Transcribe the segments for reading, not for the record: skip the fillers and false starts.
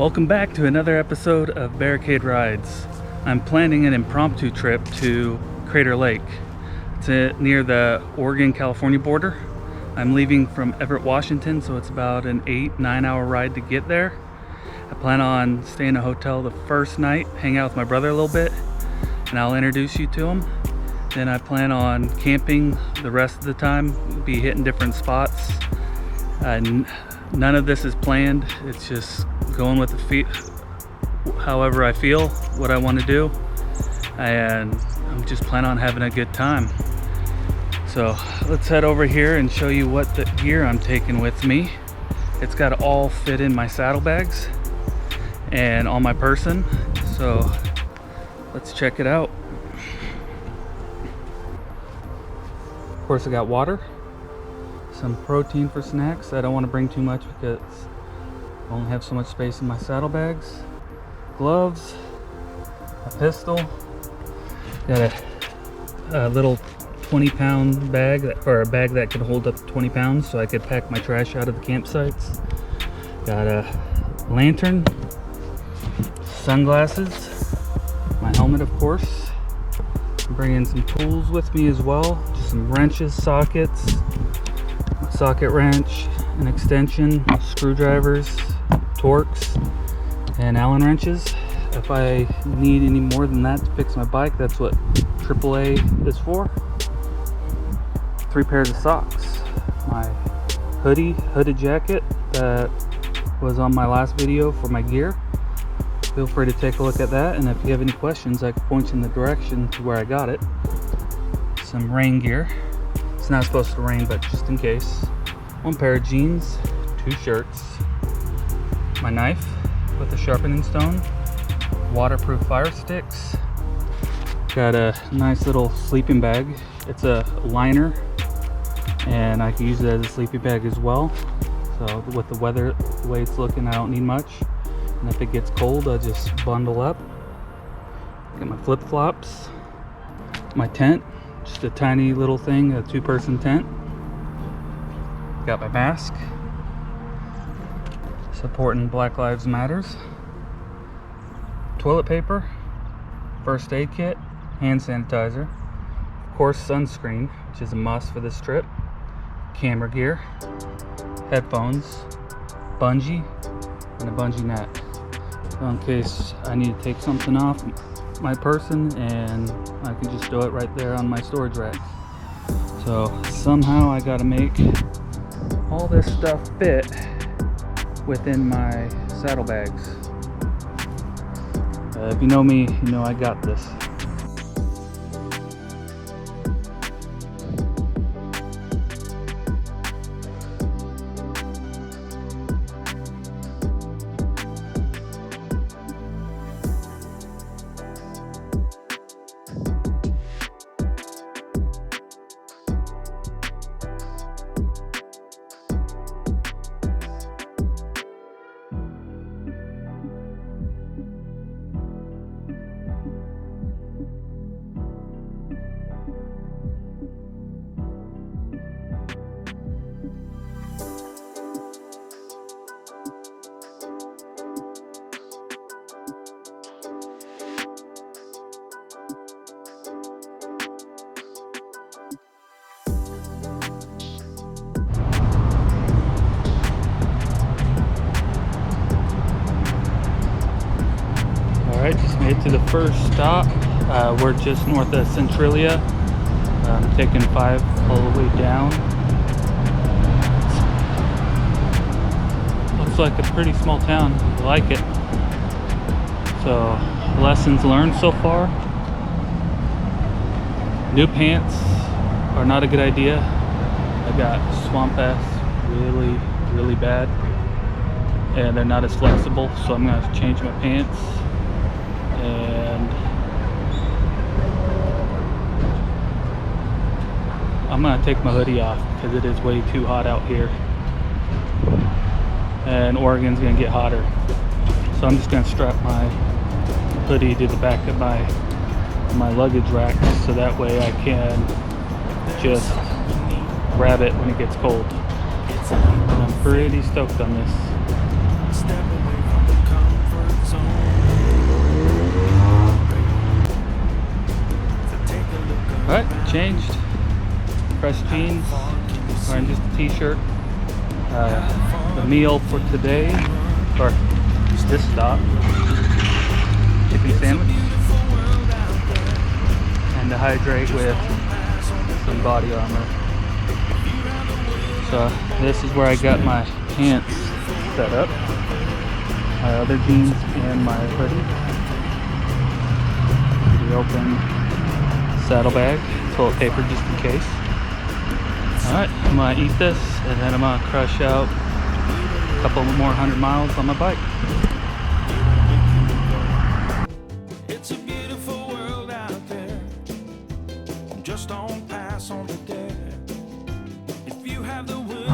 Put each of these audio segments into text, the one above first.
Welcome back to another episode of Barricade Rides. I'm planning an impromptu trip to Crater Lake. It's near the Oregon-California border. I'm leaving from Everett, Washington, so it's about an 8-9 hour ride to get there. I plan on staying in a hotel the first night, hang out with my brother a little bit, and I'll introduce you to him. Then I plan on camping the rest of the time, be hitting different spots. None of this is planned. It's just going with the however I feel, what I want to do, and I'm just planning on having a good time. So let's head over here and show you what the gear I'm taking with me. It's got to all fit in my saddlebags and on my person, so let's check it out. Of course, I got water, some protein for snacks. I don't want to bring too much because I only have so much space in my saddlebags. Gloves, a pistol, got a little 20-pound bag, or a bag that could hold up to 20 pounds so I could pack my trash out of the campsites. Got a lantern, sunglasses, my helmet, of course. I'm bringing some tools with me as well, just some wrenches, sockets, a socket wrench, an extension, screwdrivers, Torx, and Allen wrenches. If I need any more than that to fix my bike, that's what AAA is for. 3 pairs of socks, my hooded jacket that was on my last video for my gear. Feel free to take a look at that, and if you have any questions, I can point you in the direction to where I got it. Some rain gear. It's not supposed to rain, but just in case. 1 pair of jeans, 2 shirts, my knife with a sharpening stone, waterproof fire sticks. Got a nice little sleeping bag. It's a liner, and I can use it as a sleeping bag as well. So with the weather, the way it's looking, I don't need much. And if it gets cold, I just bundle up. Got my flip-flops, my tent, just a tiny little thing, a 2-person tent. Got my mask, supporting Black Lives Matters, toilet paper, first aid kit, hand sanitizer, of course sunscreen, which is a must for this trip, camera gear, headphones, bungee, and a bungee net. So in case I need to take something off my person, and I can just do it right there on my storage rack. So somehow I gotta make all this stuff fit within my saddlebags. If you know me, you know I got this. Alright, just made it to the first stop. We're just north of Centralia. I'm taking 5 all the way down. Looks like a pretty small town. I like it. So, lessons learned so far. New pants are not a good idea. I got swamp ass really bad, and they're not as flexible, so I'm gonna have to change my pants. And I'm gonna take my hoodie off because it is way too hot out here, and Oregon's gonna get hotter. So I'm just gonna strap my hoodie to the back of my luggage rack, so that way I can just grab it when it gets cold. And I'm pretty stoked on this. Alright, changed. Fresh jeans, wearing just a t-shirt. The meal for today, or this stop, chicken sandwich. And to hydrate with some body armor. So this is where I got my pants set up. My other jeans and my hoodie. The open saddlebag, toilet paper just in case. Alright, I'm gonna eat this and then I'm gonna crush out a couple more 100 miles on my bike. It's a beautiful world out there. Just don't pass on the dare. If you have the will.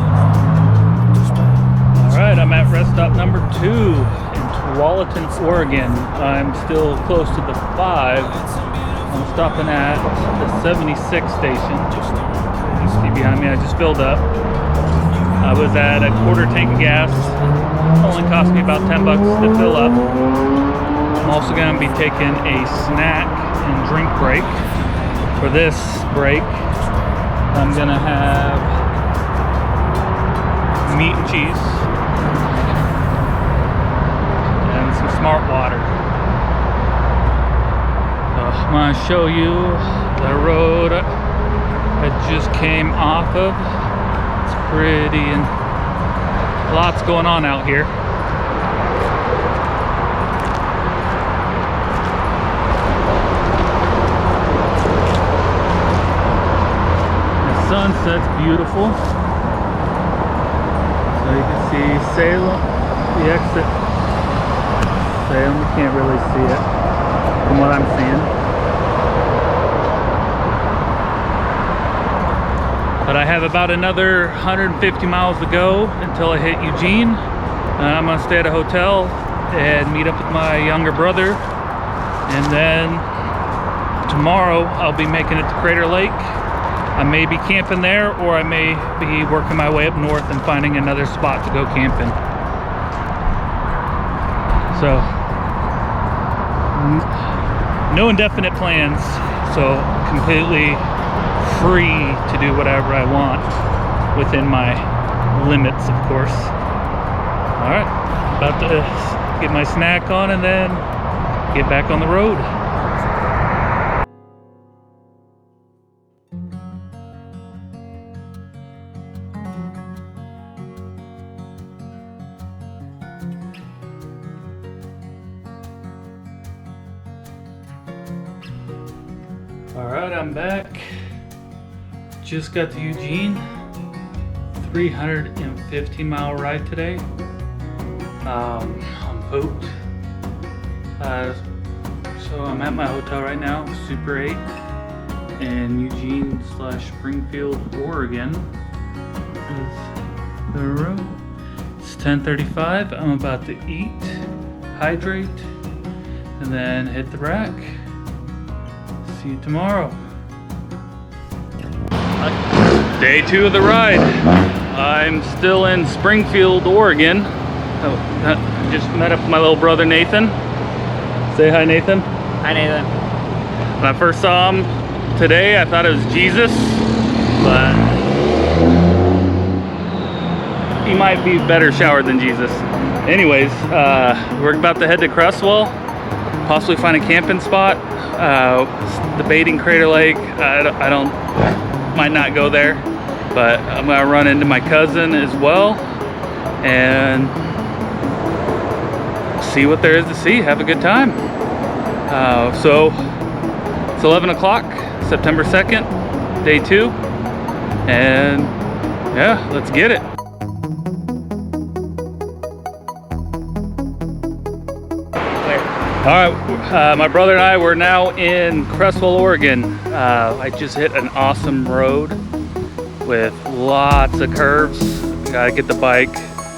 Alright, I'm at rest stop number 2 in Tualatin, Oregon. I'm still close to the 5. I'm stopping at the 76 station. You see behind me, I just filled up. I was at a quarter tank of gas. Only cost me about 10 bucks to fill up. I'm also going to be taking a snack and drink break. For this break, I'm going to have meat and cheese and some Smart Water. I'm going to show you the road I just came off of. It's pretty and lots going on out here. The sunset's beautiful. So you can see Salem, the exit. Salem, you can't really see it from what I'm seeing. But I have about another 150 miles to go until I hit Eugene. I'm gonna stay at a hotel and meet up with my younger brother. And then tomorrow I'll be making it to Crater Lake. I may be camping there, or I may be working my way up north and finding another spot to go camping. So, no indefinite plans, so completely free to do whatever I want within my limits, of course. Alright, about to get my snack on and then get back on the road. Alright, I'm back. Just got to Eugene. 350-mile ride today. I'm pooped. So I'm at my hotel right now, Super 8, in Eugene / Springfield, Oregon. Is the road. It's 10:35. I'm about to eat, hydrate, and then hit the rack. See you tomorrow. Day 2 of the ride. I'm still in Springfield, Oregon. I just met up with my little brother Nathan. Say hi, Nathan. Hi, Nathan. When I first saw him today, I thought it was Jesus, but he might be better showered than Jesus. Anyways, we're about to head to Cresswell, possibly find a camping spot. Debating Crater Lake. Might not go there, but I'm gonna run into my cousin as well and see what there is to see. Have a good time. So it's 11 o'clock, September 2nd, day 2, and yeah, let's get it. All right, my brother and I, we're now in Cresswell, Oregon. I just hit an awesome road with lots of curves. Gotta get the bike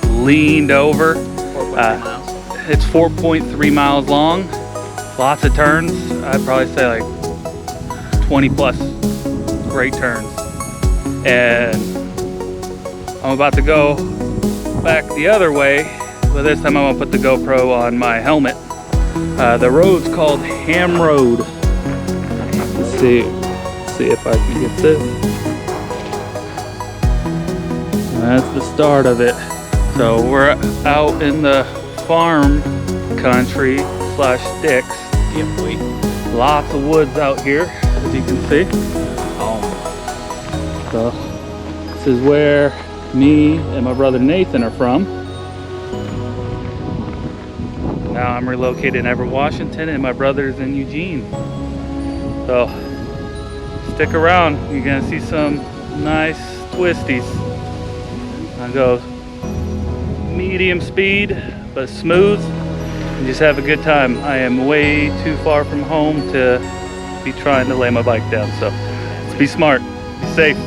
leaned over. 4.3 miles. It's 4.3 miles long. Lots of turns. I'd probably say like 20 plus great turns. And I'm about to go back the other way, but this time I'm gonna put the GoPro on my helmet. The road's called Ham Road. Let's see. see if I can get this. That's the start of it. So we're out in the farm country slash sticks. Yep, boy. Lots of woods out here, as you can see. Oh. So this is where me and my brother Nathan are from. Now I'm relocated in Everett, Washington, and my brother's in Eugene. So stick around, you're gonna see some nice twisties. I go medium speed, but smooth, and just have a good time. I am way too far from home to be trying to lay my bike down, so let's be smart, be safe.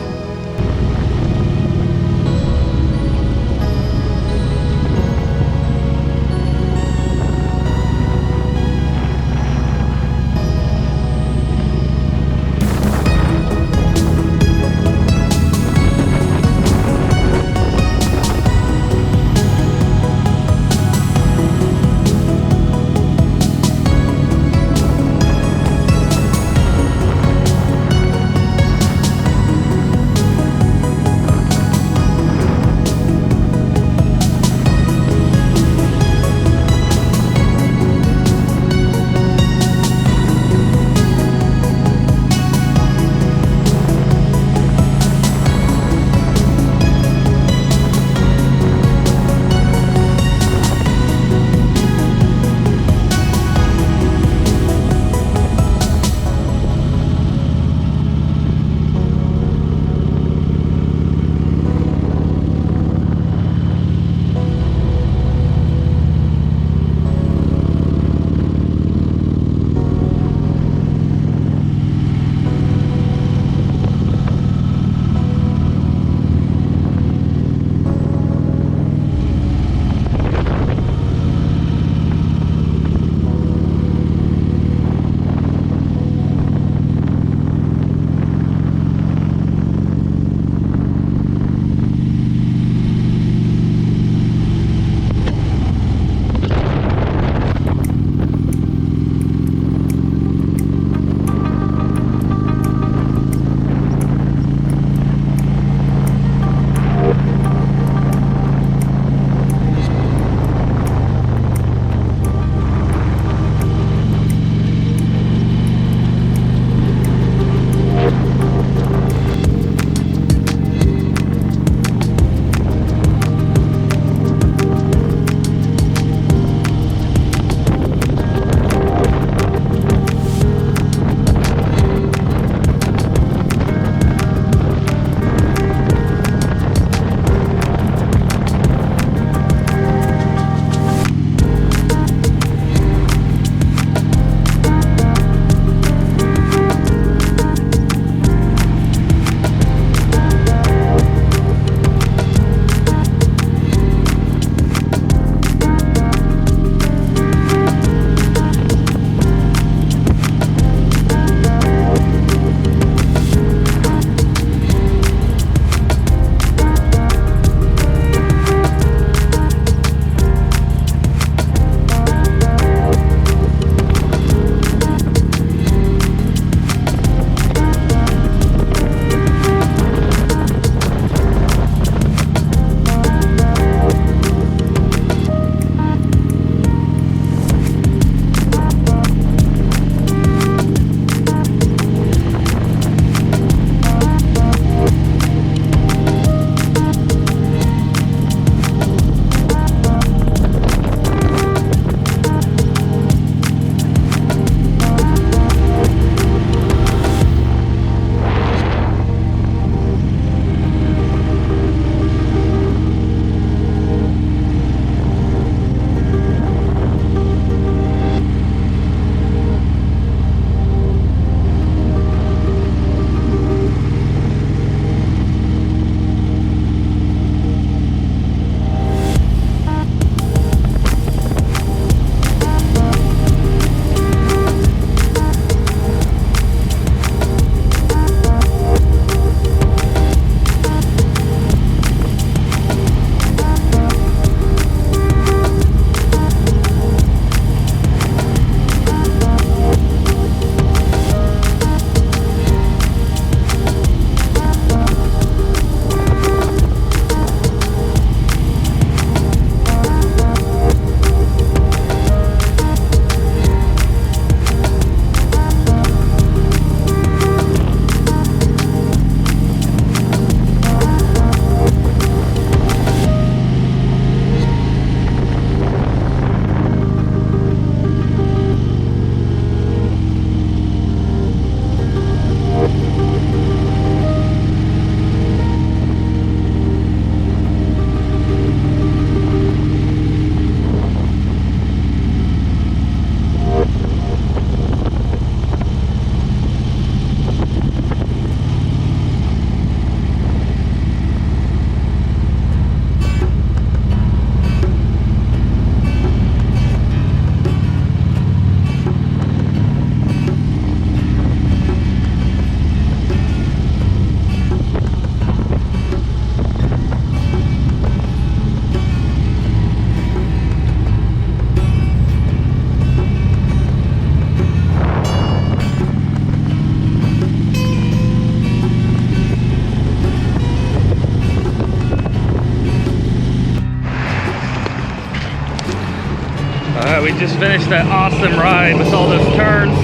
just finished that awesome ride with all those turns.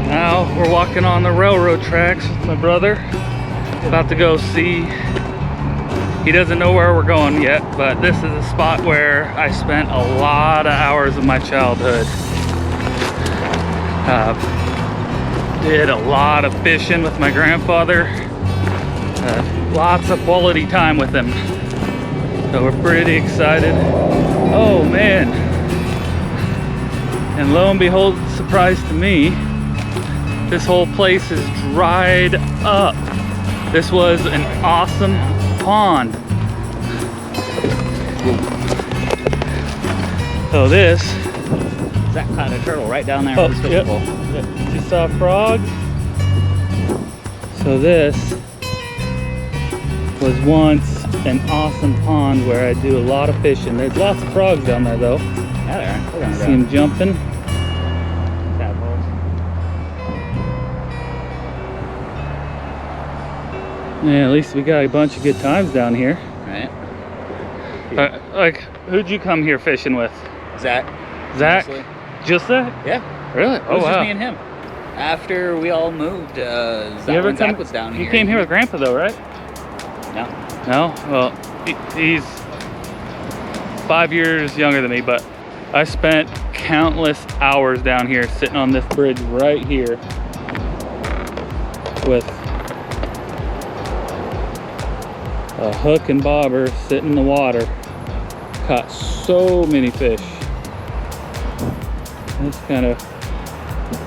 Now we're walking on the railroad tracks with my brother. About to go see. He doesn't know where we're going yet, but this is a spot where I spent a lot of hours of my childhood. Did a lot of fishing with my grandfather. Lots of quality time with him. So we're pretty excited. Oh man. And lo and behold, surprise to me, this whole place is dried up. This was an awesome pond. So this Is that kind of turtle right down there? Oh, in this yep. fishbowl? Yep. You saw a frog? So this was once an awesome pond where I do a lot of fishing. There's lots of frogs down there though. Yeah, there are. Look at See them jumping. Tadpoles. Yeah, at least we got a bunch of good times down here. Right. Like, who'd you come here fishing with? Zach. Zach? Mostly. Just Zach? Yeah. Really? It Oh was just wow. me and him. After we all moved, Zach was down here. You came here with Grandpa though, right? No. No? Well, he's 5 years younger than me, but I spent countless hours down here sitting on this bridge right here with a hook and bobber sitting in the water. Caught so many fish. This kind of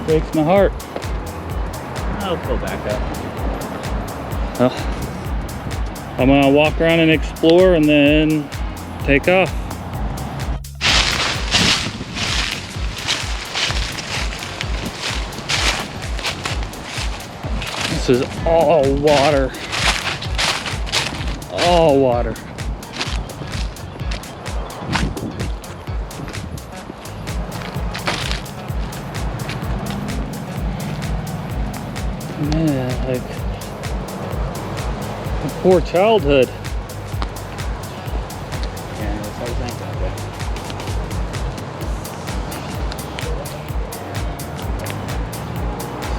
breaks my heart. I'll pull back up. Well, I'm gonna walk around and explore and then take off. This is all water. All water. Man, like a poor childhood. Yeah, that's how I think about that.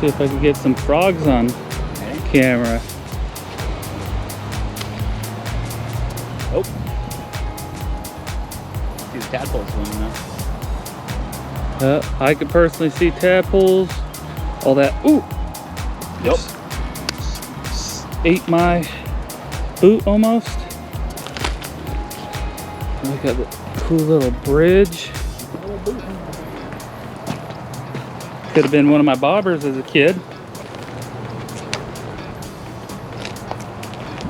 See if I can get some frogs on camera. Oh. See the tadpoles swimming now. I could personally see tadpoles, all that. Ooh! Yep. Ate my boot almost. We got the cool little bridge. Could have been one of my bobbers as a kid.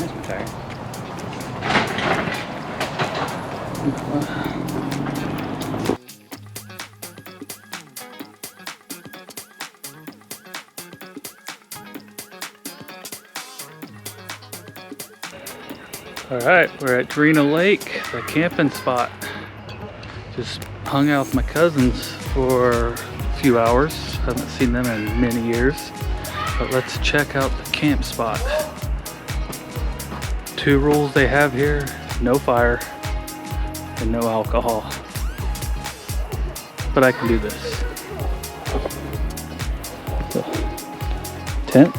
Nice and tired. All right, we're at Drina Lake, the camping spot. Just hung out with my cousins for a few hours. Haven't seen them in many years. But let's check out the camp spot. 2 rules they have here: no fire and no alcohol. But I can do this. So, tent.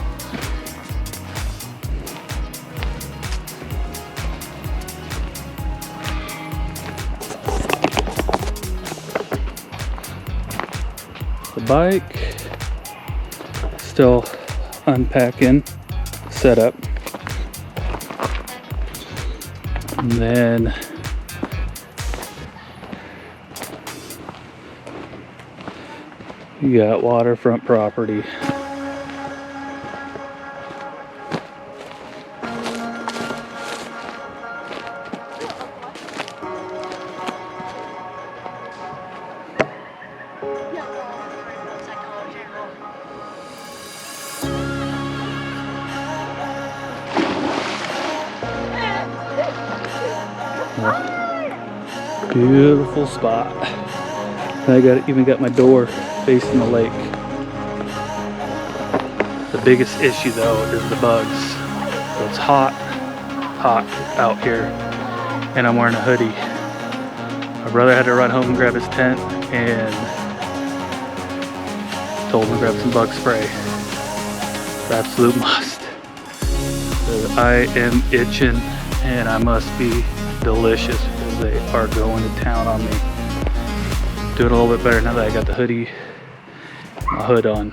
The bike, still unpacking, setup, and then you got waterfront property. Beautiful spot. I even got my door facing the lake. The biggest issue though is the bugs. So it's hot out here, and I'm wearing a hoodie. My brother had to run home and grab his tent and told him to grab some bug spray. It's an absolute must. I am itching and I must be delicious because they are going to town on me. Doing a little bit better now that I got the hoodie, my hood on.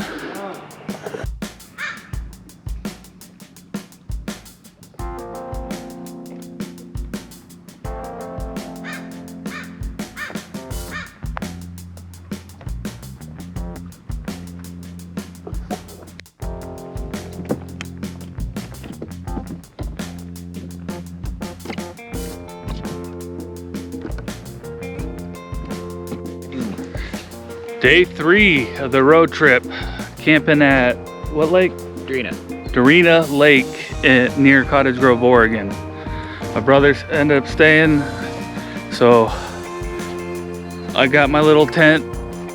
Day 3 of the road trip, camping at what lake? Darina Lake near Cottage Grove, Oregon. My brothers ended up staying, so I got my little tent.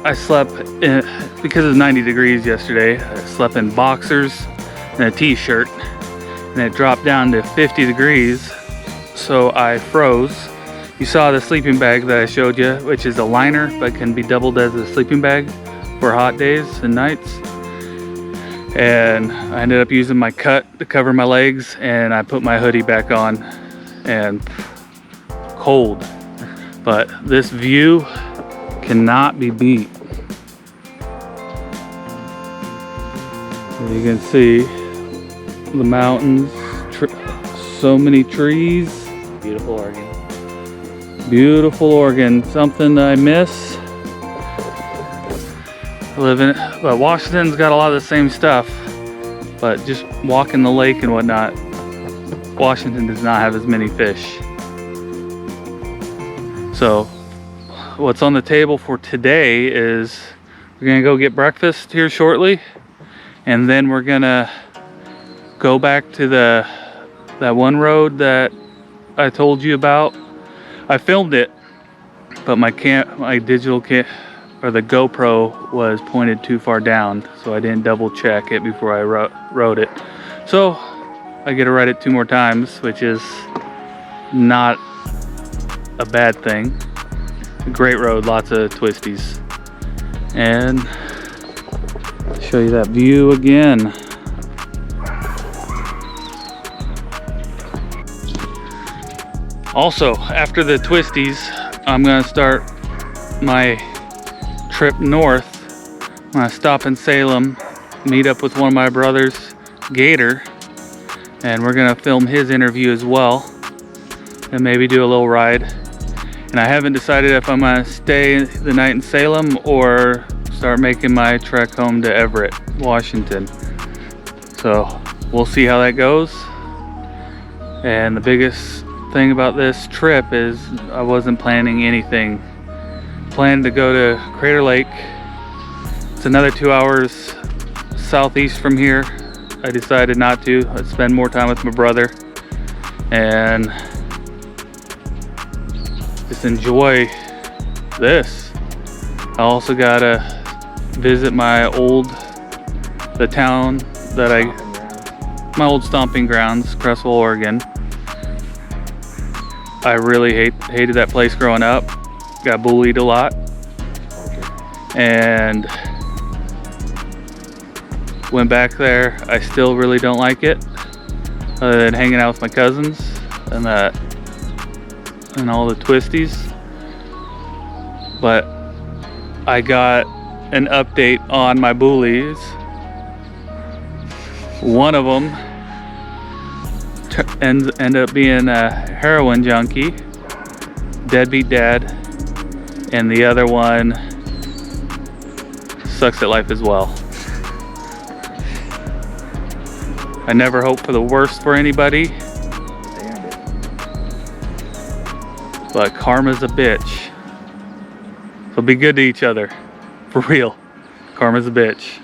I slept in, because it was 90 degrees yesterday, I slept in boxers and a t-shirt, and it dropped down to 50 degrees, so I froze. You saw the sleeping bag that I showed you, which is a liner but can be doubled as a sleeping bag for hot days and nights. And I ended up using my cut to cover my legs, and I put my hoodie back on, and cold. But this view cannot be beat. As you can see, the mountains, so many trees. Beautiful Oregon. Beautiful Oregon, something I miss. But Washington's got a lot of the same stuff, but just walking the lake and whatnot, Washington does not have as many fish. So what's on the table for today is we're gonna go get breakfast here shortly, and then we're gonna go back to that one road that I told you about. I filmed it, but my digital or the GoPro was pointed too far down, so I didn't double check it before I rode it. So I get to ride it 2 more times, which is not a bad thing. A great road, lots of twisties. And show you that view again. Also, after the twisties, I'm gonna start my trip north. I'm gonna stop in Salem, meet up with one of my brothers, Gator, and we're gonna film his interview as well, and maybe do a little ride. And I haven't decided if I'm gonna stay the night in Salem or start making my trek home to Everett, Washington. So we'll see how that goes. And the biggest thing about this trip is I wasn't planning anything. Planned to go to Crater Lake. It's another 2 hours southeast from here. I decided not to. I'd spend more time with my brother and just enjoy this. I also gotta visit my old stomping grounds, Cresswell, Oregon. I really hated that place growing up. Got bullied a lot. And went back there. I still really don't like it. Other than hanging out with my cousins and all the twisties. But I got an update on my bullies. One of them ended up being a heroin junkie, deadbeat dad, and the other one sucks at life as well. I never hope for the worst for anybody, but karma's a bitch. So be good to each other, for real. Karma's a bitch.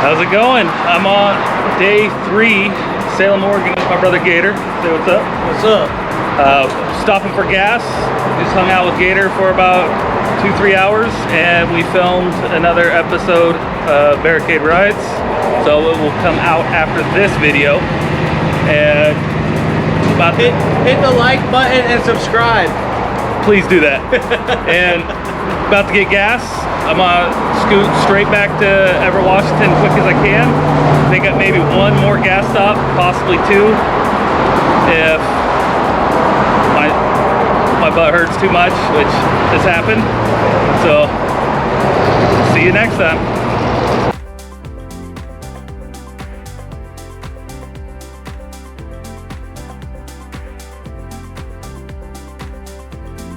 How's it going? I'm on day 3, Salem, Oregon with my brother Gator. Say what's up. What's up? Stopping for gas. Just hung out with Gator for about 2-3 hours, and we filmed another episode of Barricade Rides. So it will come out after this video. And about Hit the like button and subscribe. please do that. And about to get gas. I'm gonna scoot straight back to Everett, Washington, quick as I can. I think I maybe one more gas stop, possibly 2, if my butt hurts too much, which has happened. So see you next time.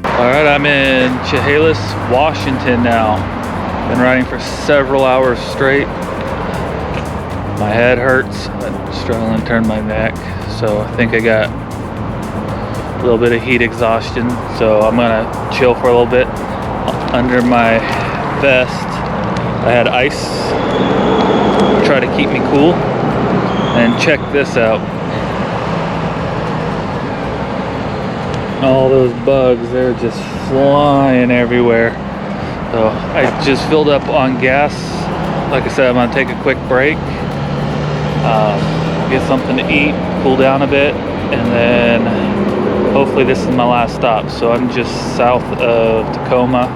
All right, I'm in Chehalis, Washington now. Been riding for several hours straight. My head hurts. I'm struggling to turn my neck, so I think I got a little bit of heat exhaustion. So I'm gonna chill for a little bit. Under my vest, I had ice. Try to keep me cool. And check this out. All those bugs, they're just flying everywhere. So I just filled up on gas. Like I said, I'm gonna take a quick break, get something to eat, cool down a bit, and then hopefully this is my last stop. So I'm just south of Tacoma,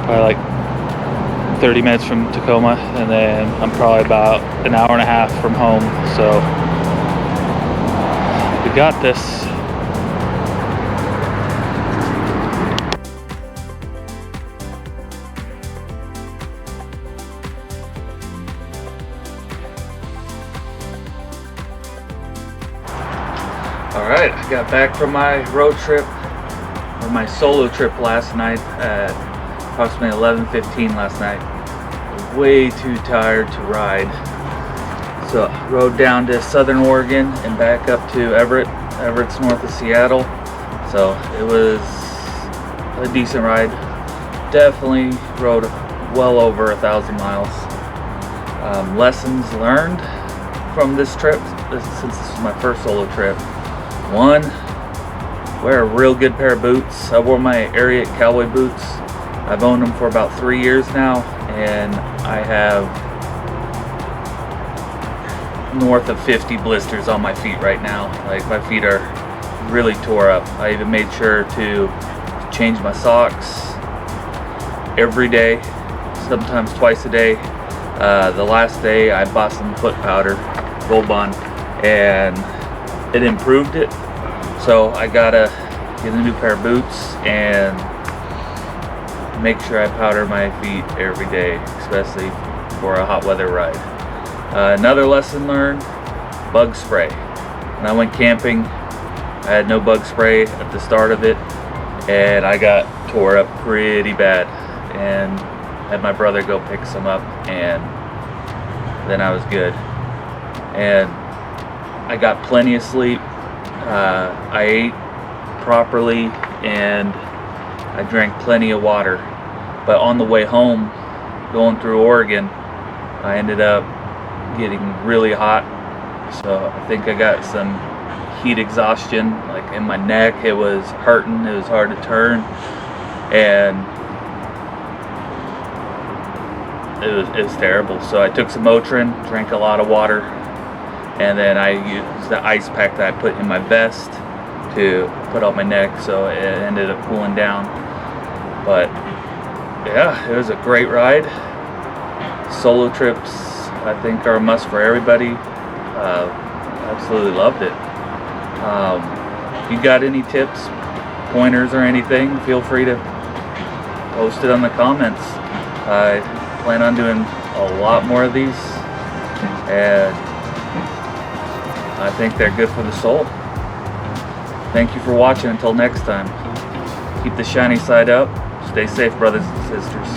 probably like 30 minutes from Tacoma, and then I'm probably about an hour and a half from home. So we got this. Alright, I got back from my road trip, or my solo trip last night at approximately 11:15 last night. Way too tired to ride. So rode down to Southern Oregon and back up to Everett. Everett's north of Seattle. So it was a decent ride. Definitely rode well over 1,000 miles. Lessons learned from this trip, since this is my first solo trip. 1, wear a real good pair of boots. I wore my Everett cowboy boots. I've owned them for about 3 years now, and I have north of 50 blisters on my feet right now. Like, my feet are really tore up. I even made sure to change my socks every day, sometimes twice a day. The last day I bought some foot powder, Gold Bond, and it improved it. So I gotta get a new pair of boots and make sure I powder my feet every day, especially for a hot weather ride. Another lesson learned, bug spray. When I went camping, I had no bug spray at the start of it, and I got tore up pretty bad, and had my brother go pick some up, and then I was good. And I got plenty of sleep. I ate properly, and I drank plenty of water. But on the way home, going through Oregon, I ended up getting really hot. So I think I got some heat exhaustion, like in my neck. It was hurting, it was hard to turn, and it was terrible. So I took some Motrin, drank a lot of water, and then I used the ice pack that I put in my vest to put on my neck, so it ended up cooling down. But yeah, it was a great ride. Solo trips, I think, are a must for everybody. Absolutely loved it. If you got any tips, pointers, or anything, feel free to post it on the comments. I plan on doing a lot more of these, and I think they're good for the soul. Thank you for watching. Until next time, keep the shiny side up. Stay safe, brothers and sisters.